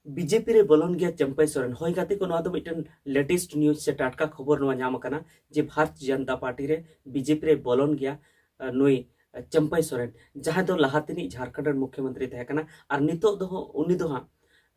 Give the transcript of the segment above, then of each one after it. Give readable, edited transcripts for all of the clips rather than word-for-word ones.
BJP रे बोलन गया चंपई सोरेन होय गाते को नवा मिटन लेटेस्ट न्यूज से टाटका खबर नवा नाम करना जे भारतीय जनता पार्टी रे बीजेपी रे बोलन गया नुई चंपई सोरेन जहां दो लहातिनी झारखंड मुख्यमंत्री तहे कना और नितो दो उनी दो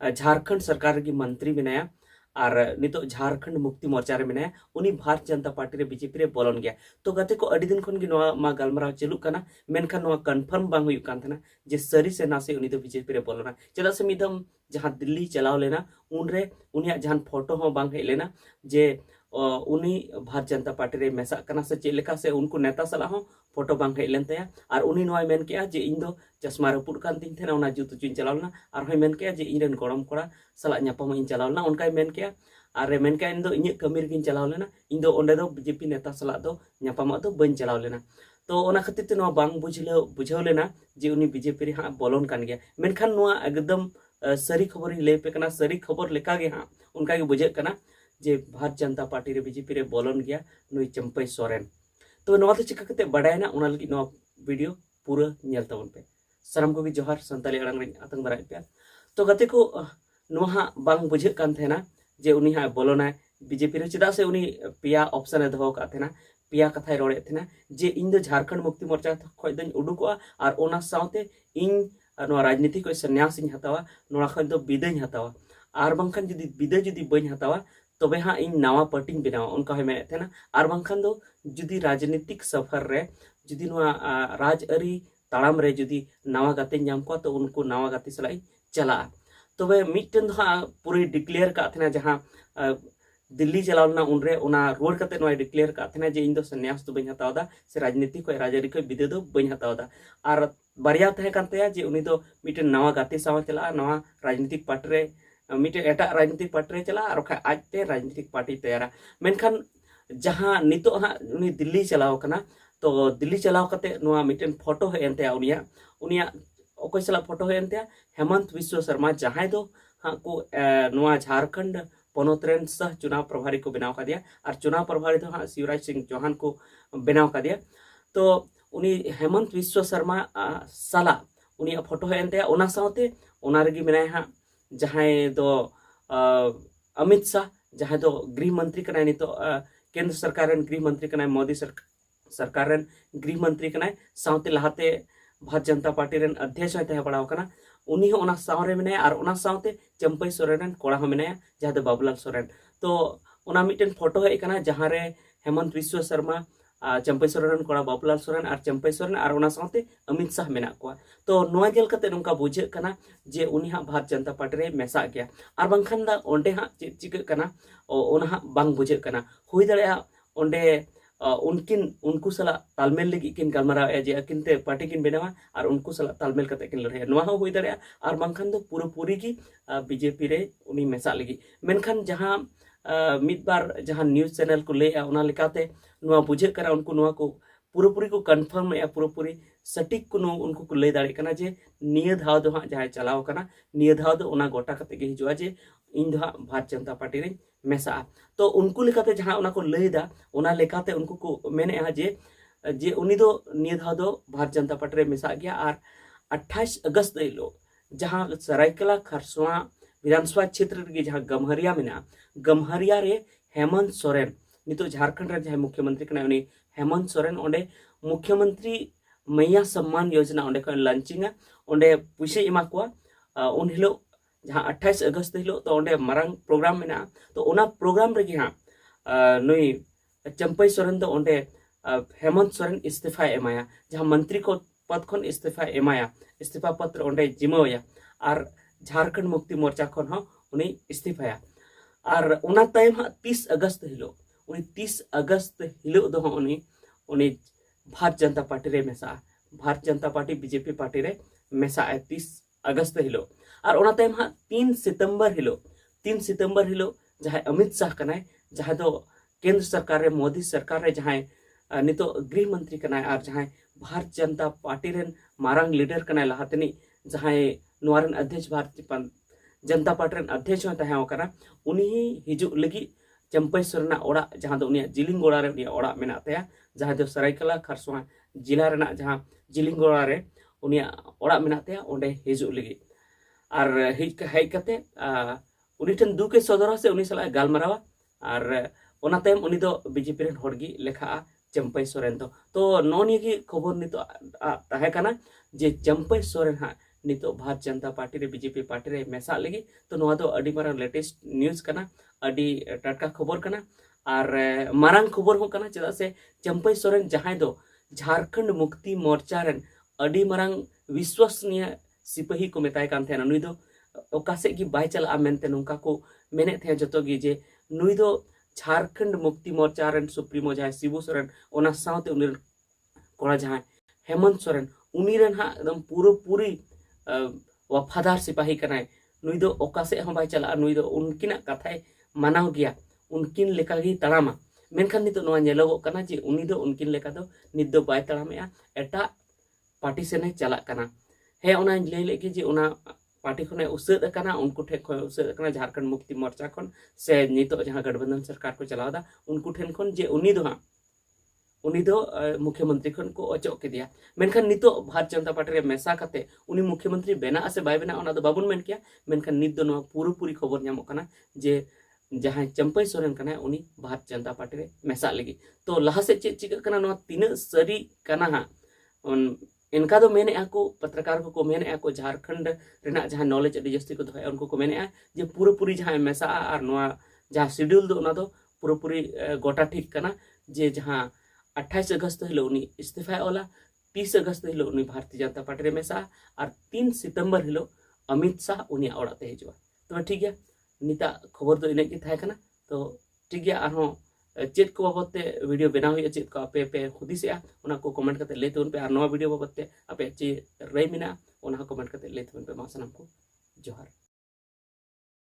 झारखंड सरकार की मंत्री बनाया और नितो झारखंड मुक्ति मोर्चा रे बनाया उनी भारतीय जनता पार्टी रे बीजेपी रे बोलन गया तो गाते को अड़ी दिन खन गी नवा मा गालमराव चलू कना मेनखान नवा कन्फर्म बांग हुई कान थना जे सरी से नासे उनी दो बीजेपी रे बोलना चला से मिदम जहां दिल्ली चलाव लेना उनरे उनिया जहां फोटो हो बांग हे लेना जे उनी भारतीय जनता पार्टी रे मेसा कना से चेलेका से उनको नेता सला हो फोटो बांग हे लेन तया और उनी नवा मेन केया जे इन दो चश्मा रपुड़ कान तिन थेना उना जुत चुन चलावना और होय मेन केया जे इनरन गड़म कोड़ा सला न्यापम इन चलावना उनका मेन केया और मेन केया इन दो इnye कमी रे चलाव लेना इन दो ओंडे दो बीजेपी नेता सला दो न्यापम दो बन चलाव लेना तो ओना खातिर ते नवा बांग बुझाव लेना जे उनी बीजेपी रे हां बोलन कान गया मेनखान नवा एकदम सरी खबर ले पे कना सरी खबर लेका गे हां उनका गे बुझे कना जे भारतीय जनता पार्टी रे बीजेपी रे बोलन गया नुई चंपई सोरेन तो नवा तो चिका कते बडाय ना उना लगी नवा वीडियो पूरा नेल तबन पे साराम को जोहार संताली अड़ंग रे आतंग बराय पे तो गते को नवा हां बांग बुझे कान थेना जे उनी हां बोलना बीजेपी रे चिदा से उनी पिया ऑप्शन ए दहो का थेना पिया कथाय रोड़े थेना जे इन दो झारखंड मुक्ति मोर्चा खय दन उडुकोआ और ओना साउते इन राजनीति को सन्यास हतावा नोड़ा खन तो बिदाय हतावा और बांखान जुदी बिदाय जुदी बन हतावा तबे हाँ इन नावा पार्टी बनावा उनका है मेने थे ना और बांखान दो जुदी राजनीतिक सफर रे जुदी नोआ राजआरी ताड़ाम रे जुदी नावा गाते नाम को तो उनको नावा गाते सलाई चला तबे मिटन हाँ पूरी डिक्लेयर का थे ना जहाँ दिल्ली चलावना उनरे उना रोड कते नोय डिक्लेयर का थे ना जे इन दो सन्यास तो बन हतावदा से राजनीति को राजआरी को बिदे दो बन हतावदा और बारिया तहे कानते जे उनी दो मिटन नावा गाते साव चला नवा राजनीतिक पार्टी रे मिटे एटा राजनीतिक पार्टी रे चला और आजते राजनीतिक पार्टी तैयारा मेनखान जहां नितो हां उनी दिल्ली चलाव कना तो दिल्ली चलाव कते नोआ मिटन फोटो है एनते उनिया उनिया ओकोय सला फोटो है एनते हेमंत विश्व शर्मा जहां दो हां को नोआ झारखंड पनोत रेन सह चुनाव प्रभारी को बनाव का दिया और चुनाव प्रभारी तो हाँ शिवराज सिंह चौहान को बनाव का दिया तो उनी हेमंत विश्व शर्मा साला उनी फोटो है एनते ओना साउते ओना रगी मेनाय हां जहां दो अमित शाह जहां दो गृह मंत्री कनाय नितो केंद्र सरकार रेन गृह मंत्री कनाय मोदी सरकार रेन गृह मंत्री कनाय साउते लहाते भारतीय जनता पार्टी रेन अध्यक्ष तहे पड़ाव कना उनी हो ओना सावरे मेनाय और ओना साउते चंपई सोरेन रेन कोड़ा हो मेनाय जहां दो बाबूलाल सोरेन तो ओना मिटन फोटो है कना जहां रे हेमंत विश्व शर्मा चंपई सोरेन कोड़ा बाबूलाल सोरेन और चंपई सोरेन और ओना साउते अमित शाह मेना को तो नोआ जेल कते नोंका बुझे कना जे उनी हा भारतीय जनता पार्टी रे मेसा गया और बांखान दा ओंडे हा चिक कना ओना हा बांग बुझे कना हुई दड़या ओंडे उनको सला तालमेल लगी किन गलमराव जे अकिन ते पार्टी किन बेनावा और उनको सला तालमेल कते किन लड़े नोआ हुई दड़या और बांखान दो पूरी की बीजेपी रे उनी मेसा लगी मेनखान जहां मिद बार जहां न्यूज चैनल को ले ओना लेकाते नोआ बुझे करा उनको नोआ को पूरी को कन्फर्म या पूरी सटीक को उनको को ले दाड़े कना जे निय धाव दो हाँ जहां चलाव कना निय धाव दो ओना गोटा कते के हिजुआ जे इन दो भारतीय जनता पार्टी रे मेसा तो उनको लेकाते जहां ओना को लेदा ओना लेकाते उनको को मेने जे उनी दो निय धाव दो भारतीय जनता पार्टी रे मेसा गया और 28 अगस्त हिलो जहां सरायकेला खरसुआ विधानसभा क्षेत्र रे जहां गम्हरिया मेना गम्हरिया रे हेमंत सोरेन नितो झारखंड रे जहां मुख्यमंत्री कना उनी हेमंत सोरेन ओंडे मुख्यमंत्री मैया सम्मान योजना ओंडे को लॉन्चिंग ओंडे पुइसे इमा को उन हिलो जहां 28 अगस्त हिलो तो ओंडे मारंग प्रोग्राम मेना तो ओना प्रोग्राम रे हाँ नुई चंपई सोरेन तो ओंडे हेमंत सोरेन इस्तीफा एमाया जहां मंत्री को पद खन इस्तीफा एमाया इस्तीफा पत्र ओंडे जिमाया और झारखंड मुक्ति मोर्चा खन हो उनी इस्तीफाया और ओना टाइम 30 अगस्त हिलो उनी 30 अगस्त हिलो दो उनी भारतीय जनता पार्टी रे मेसा Bharatiya Janata party BJP party रे मेसा 30 अगस्त हिलो और ओना टाइम 3 सितंबर हिलो जहां अमित शाह कनाय जहां दो केंद्र सरकार रे मोदी सरकार रे जहां नितो गृह मंत्री कनाय और जहां Bharatiya Janata party rain Marang leader कनाय लहातनी जहां नोरन अध्यक्ष भारतीय जनता पार्टी रेन अध्यक्ष तहे कना उनी हिजु लगी चंपई सोरेना ओड़ा जहां दो उनिया जिलिंगोड़ा रे उनिया ओड़ा मेना तया जहां दो सरायकेला खरसुआ जिला रेना जहां जिलिंगोड़ा रे उनिया ओड़ा मेना तया ओंडे हिजु लगी और हेज कते उनी ठन दुके सदर से उनी सला गालमारावा और ओना तायम उनी दो बीजेपी रेन हड़गी लेखा चंपई सोरेन तो नोनी की खबर नितो ताहे कना जे चंपई सोरेन हा नितो भारत जनता पार्टी रे बीजेपी पार्टी रे मेसा लगी तो नोआ दो अडी मारा लेटेस्ट न्यूज कना अडी टटका खबर कना और मारांग खबर हो कना चेदा से चंपई सोरेन जहां दो झारखंड मुक्ति मोर्चा रेन अडी मारांग विश्वसनीय सिपाही को मेताय कान थे नुई दो ओकासे की बाय चला मेनते नुका को मेने थे जतो गी जे नुई दो झारखंड मुक्ति मोर्चा रेन सुप्रीमो जहां शिबू सोरेन ओना साउते उनी कोड़ा जहां हेमंत सोरेन उनी रेन हा एकदम पूरी वफादार सिपाही कनाय नुई दो ओकासे हम बाय चला नुई दो उनकिना कथाय मानाव गया उनकिन लेका गी तड़ामा मेनखान नितो नोआ नेलोगो कना जे उनी दो उनकिन लेका दो नित दो बाय तड़ामेया एटा पार्टी सेने चला कना हे ओना लay लेगी जे ओना पार्टी खने उसद कना उनको ठे खन उसद कना झारखंड मुक्ति मोर्चा खन से नितो जहां गठबंधन सरकार को चलावदा उनको ठेन खन जे उनी दो मुख्यमंत्री खन को अचोक के दिया मेनखान नितो भारत जनता पार्टी रे मेसा कते उनी मुख्यमंत्री बेना से बाय बेना ओना दो बाबुन मेन किया मेनखान नित दो नो पूरी खबर नामो कना जे जहां चंपई सोरेन कना उनी भारत जनता पार्टी रे मेसा लगी तो लहा से चे चिका कना नो तीन सरी कना हा इनका दो मेने को पत्रकार को मेने को झारखंड रेना जहां नॉलेज अडी जस्ती को दोय उनको को मेने जे पूरी जहां मेसा और नोआ जहां शेड्यूल दो ना दो पूरी गोटा ठीक कना जे जहां 28 अगस्त हिलो उनी इस्तीफा ओला 30 अगस्त हिलो उनी भारतीय जनता पार्टी रे मेसा और 3 सितंबर हिलो अमित शाह उनी ओड़ाते हिजुआ तो ठीक है निता खबर दो इने की थाय कना तो ठीक है आरो चेत को बाबते वीडियो बना हुई चेत को आपे पे हुदिसे उना को कमेंट करते लेते उन पे और नवा वीडियो बाबते आपे चे रई मिना उना कमेंट करते लेते उन पे मा सनम को जोहार।